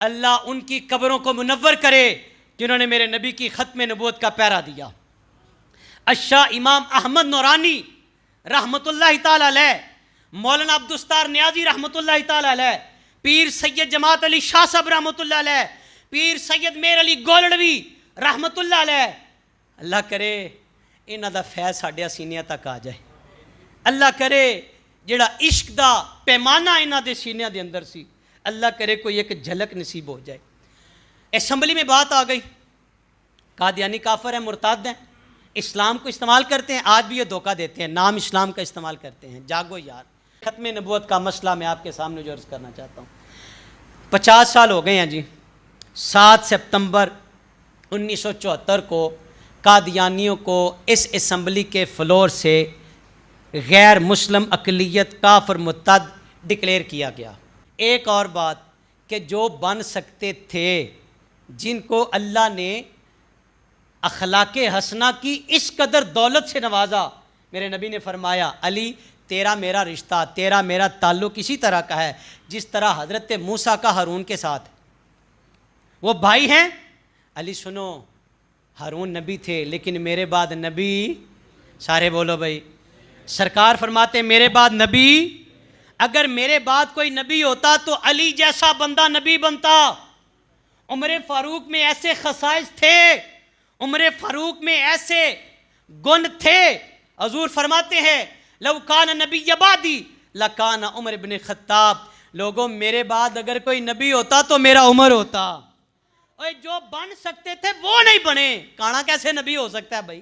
अल्लाह उनकी कब्रों को मुनव्वर करे जिन्होंने मेरे नबी की ख़त्म नबूवत का पैरा दिया। अशाह इमाम अहमद नूरानी रहमतुल्लाहि ताला अलैह, मौलाना अब्दुस्तार नियाजी रहमतुल्लाहि ताला अलैह, पीर सैयद जमात अली शाह साहब रहमतुल्लाह अलैह, पीर सैयद मेर अली गोलड़वी रहमतुल्लाह अलैह, अल्लाह करे इन्हां दा फैज़ साढ़े सीनियां तक आ जाए। अल्लाह करे जिहड़ा इश्क दा पैमाना इन्हां दे सीनियां दे अंदर सी, अल्लाह करे कोई एक झलक नसीब हो जाए। असम्बली में बात आ गई, कादियानी काफर है, मुर्ताद हैं, इस्लाम को इस्तेमाल करते हैं, आज भी ये धोखा देते हैं, नाम इस्लाम का इस्तेमाल करते हैं। जागो यार, ख़त्म नबूवत का मसला मैं आपके सामने जो अर्ज़ करना चाहता हूँ। 50 साल हो गए हैं जी। 7 सितंबर 1974 को कादियानियों को इस असम्बली के फ्लोर से गैर मुस्लिम अक़लियत काफिर मुर्तद डिक्लेयर किया गया। एक और बात कि जो बन सकते थे, जिनको अल्लाह ने अखलाक़े हसना की इस कदर दौलत से नवाजा, मेरे नबी ने फरमाया अली तेरा मेरा रिश्ता, तेरा मेरा ताल्लुक़ इसी तरह का है जिस तरह हज़रत मूसा का हारून के साथ, वो भाई हैं। अली सुनो, हारून नबी थे लेकिन मेरे बाद नबी, सारे बोलो भाई, सरकार फरमाते मेरे बाद नबी, अगर मेरे बाद कोई नबी होता तो अली जैसा बंदा नबी बनता। उमर फारूक में ऐसे खसाइस थे, उमर फारूक में ऐसे गुण थे। हजूर फरमाते हैं लव कान नबी यबादी लकान उमर इब्न खत्ताब, लोगों मेरे बाद अगर कोई नबी होता तो मेरा उमर होता। और जो बन सकते थे वो नहीं बने, काना कैसे नबी हो सकता है भाई?